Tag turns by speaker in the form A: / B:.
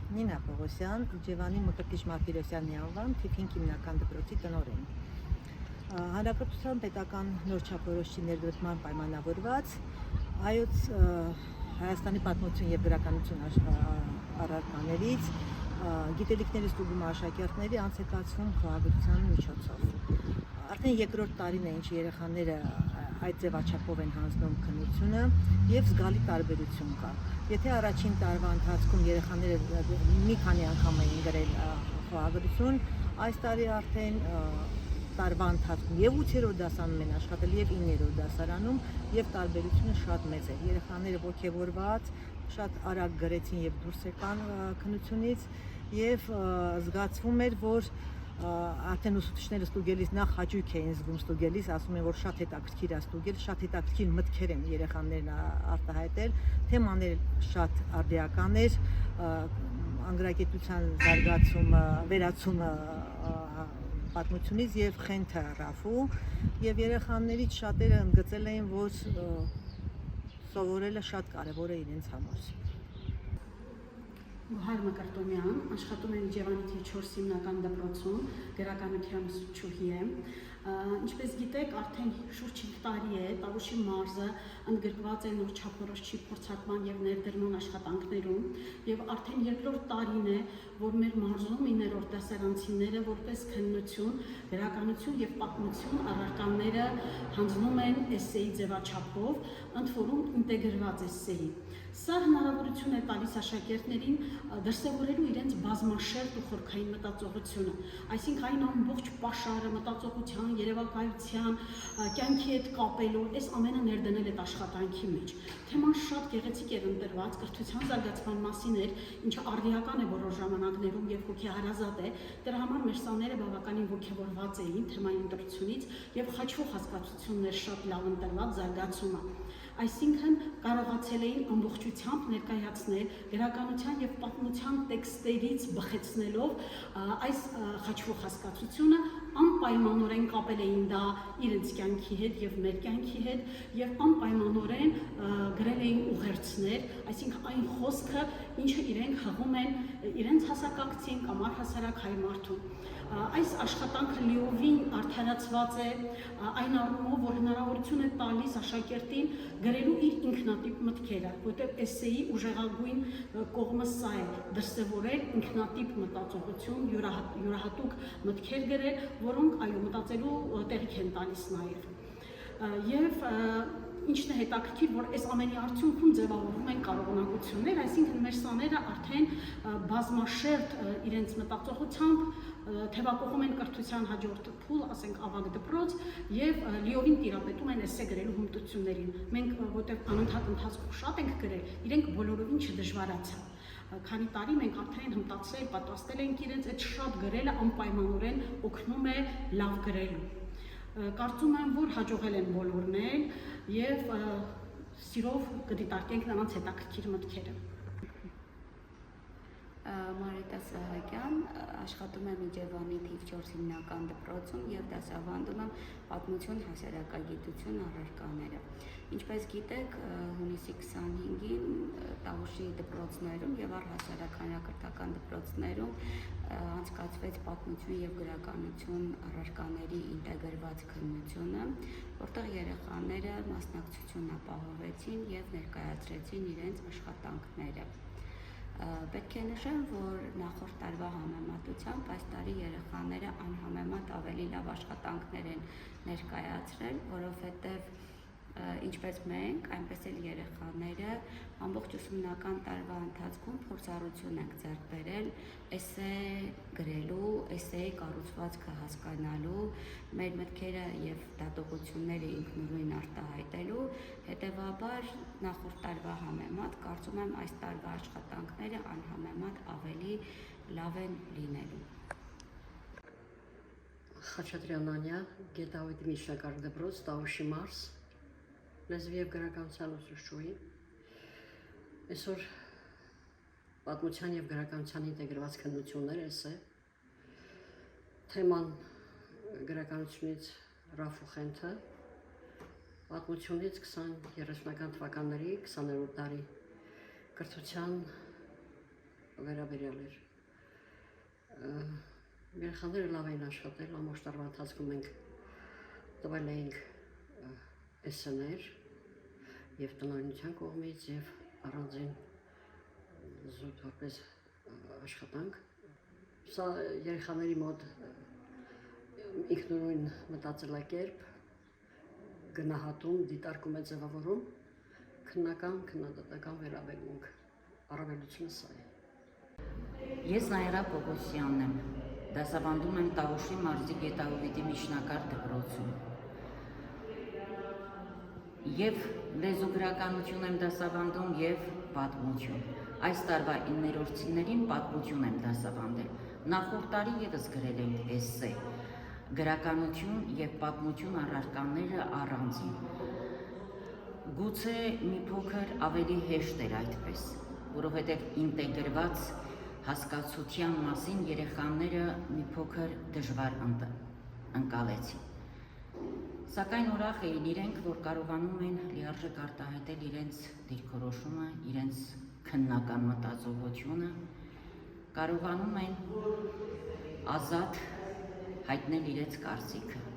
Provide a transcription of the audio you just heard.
A: Նինա Պողոսյան, Իջևանի Մկրտիչ Մարտիրոսյանի անվան թիվ 5 հիմնական դպրոցի տնօրեն։ Հանրապետության պետական նոր չափորոշիչի ներդրման պայմանավորված հայոց Հայաստանի պատմություն եւ գրականություն առարկաներից գիտելիքների ստուգումը աշակերտների անցեկացում խաղաղության միջոցով։ Արդեն երկրորդ տարին է, ինչ երեխաները այդ ձևաչափով են հանձնում քննությունը եւ զգալի տարբերություն կա։ Եթե առաջին տարվա ընթացքում երեխաները մի քանի անգամ էին գրել խաղաղություն, այս տարի արդեն տարվա ընթացքում եւ 8-րդ դասանում են աշխատել եւ 9-րդ դասարանում եւ տարբերությունը շատ մեծ է։ Երեխաները ողջավորված, շատ արագ գրեցին եւ դուրս եկան քննությունից եւ զգացվում էր, որ արդեն ուսուցիչները ստուգելիս նախ հաճույք էին զգում ստուգելիս, ասում են, որ շատ հետաքրքիր է ստուգել, շատ հետաքրքիր մտքեր են երեխաներն արտահայտել, թեմաները շատ արդիական էր, անգրագիտության զարգացումը, վերացումը պատմությունից եւ խենթը Ռաֆու եւ երեխաներից շատերը ընդգծել էին, որ սովորելը շատ կարեւոր է իրենց համար։
B: Գոհար Մկրտումյան, աշխատում եմ Իջևանի թիվ 4 հիմնական դպրոցում, գրականության ուսուցչուհի եմ։ Ինչպես գիտեք, արդեն շուրջ 5 տարի է Տավուշի մարզը ընդգրկված է նոր չափորոշիչի փորձարկման եւ ներդրման աշխատանքներում եւ արդեն երկրորդ տարին է, որ մեր մարզում 9-րդ դասարանցիները որպես քննություն, գրականություն եւ պատմություն առարկաները հանձնում են էսսեի ձևաչափով, ընդ որում ինտեգրված էսսեի։ Սա հնարավորություն է տալիս աշակերտներին դրսևորելու իրենց բազմաշերտ ու խորքային մտածողությունը, այսինքն այն ամբողջ պաշարը մտածողության, երևակայության, կյանքի հետ կապելու, այս ամենը ներդնել այդ աշխատանքի մեջ։ Թեման շատ գեղեցիկ էր ընտրված, կրթության զարգացման մասին էր, ինչը արդիական է բոլոր ժամանակներում եւ հոգեհարազատ է, դրա համար մեր սաները բավականին ոգևորված էին թեմայի ընտրությունից եւ խաչվող հասկացություններ շատ լավ ընտրված զարգացումը։ Այսինքն կարողացել էին ամբողջությամբ ներկայացնել գրականության եւ պատմության տեքստերից բխեցնելով այս խաչվող հասկացությունը անպայմանորեն կապել էին դա իրենց կյանքի հետ եւ մեր կյանքի հետ եւ անպայմանորեն գրել էին ուղերձներ, այսինքն այն խոսքը, ինչը իրենք հղում են իրենց հասակակցին կամ առհասարակ հայ մարդուն։ Այս աշխատանքը լիովին արդարացված է այն առումով, որ հնարավորություն է տալիս աշակերտին գրելու իր ինքնատիպ մտքերը, որտեղ էսսեի ուժեղագույն կողմը սա է՝ դրսևորել ինքնատիպ մտածողություն, յուրահատուկ մտքեր գրել, որոնք այո մտածելու տեղիք են տալիս նաև։ Եվ ինչն է հետաքրքիր, որ այս ամենի արդյունքում ձևավորվում են կարողունակություններ, այսինքն մեր սաները արդեն բազմաշերտ իրենց մտածողությամբ թևակողում են կրթության հաջորդ փուլ, ասենք ավագ դպրոց եւ լիովին տիրապետում են էսսե գրելու հմտություններին։ Մենք որտեղ անընդհատ ընթացքում շատ ենք գրել, իրենք բոլորովին չդժվարացան։ Քանի տարի մենք արդեն հմտացել, պատրաստել ենք իրենց այդ շատ գրելը անպայմանորեն օգնում է լավ գրելու։ Կարծում եմ, որ հաջողել են բոլորն էլ եւ սիրով կդիտարկենք նրանց հետաքրքիր մտքերը։
C: Մարիետա Սահակյան, աշխատում եմ Իջևանի թիվ 4 հիմնական դպրոցում եւ դասավանդում եմ պատմություն, հասարակագիտություն առարկաները։ Ինչպես գիտեք, հունիսի 25-ին Տավուշի դպրոցներում եւ առհասարակ հանրակրթական դպրոցներում անցկացվեց պատմություն եւ գրականություն առարկաների ինտեգրված քննությունը, որտեղ երեխաները մասնակցություն ապահովեցին եւ ներկայացրեցին իրենց աշխատանքները։ Պետք է նշեմ, որ նախորդ տարվա համեմատությամբ այս տարի երեխաները անհամեմատ ավելի լավ աշխատանքներ են ներկայացրել, որովհետև ինչպես մենք, այնպես էլ երեխաները ամբողջ ուսումնական տարվա ընթացքում փորձառություն ենք ձեռք բերել էսսե գրելու, էսսեի կառուցվածքը հասկանալու, մեր մտքերը եւ դատողությունները ինքնուրույն արտահայտելու, հետեւաբար նախորդ տարվա համեմատ կարծում եմ այս տարվա աշխատանքները անհամեմատ ավելի լավ են լինելու։
D: Խաչատրյան Անյա, Գետավայրի միջնակարգ դպրոց, Տավուշի մարզ, լեզվի եւ գրականության ուսուցչուհի։ Այսօր պատմության եւ գրականության ինտեգրված քննություններ էսսե։ Թեման գրականությունից Ռաֆու խենթը, պատմությունից 20-30-ական թվականների 20-րդ դարի կրթության վերաբերյալ էր։ Երեխաները լավ էին աշխատել, ամբողջ տարվա ընթացքում մենք տվել էինք էսսեներ եւ տնօրինության կողմից եւ առանձին զուտ որպես աշխատանք։ Սա երեխաների մոտ ինքնուրույն մտածելակերպ, գնահատում, դիտարկում է ձևավորում, քննադատական վերաբերմունք, առավելությունը սա է։
E: Ես Նաիրա Պողոսյանն եմ, դասավանդում եմ Տավուշի մարզի Գետահովիտի միջնակարգ դպրոցում։ Եվ լեզուգրականություն եմ դասավանդում եւ պատմություն։ Այս տարվա 9-րդցիներին պատմություն եմ դասավանդել։ Նախորդ տարի եւս գրել ենք էսսե։ Գրականություն եւ պատմություն առարկաները առանձին։ Գուցե մի փոքր ավելի հեշտ էր այդպես, որովհետեւ ինտեգրված հասկացության մասին երեխաները մի փոքր դժվար ընկալեցին։ Սակայն ուրախ էին իրենք, որ կարողանում են լիարժեք արտահայտել իրենց դիրքորոշումը, իրենց քննական մտածողությունը, կարողանում են ազատ հայտնել իրենց կարծիքը։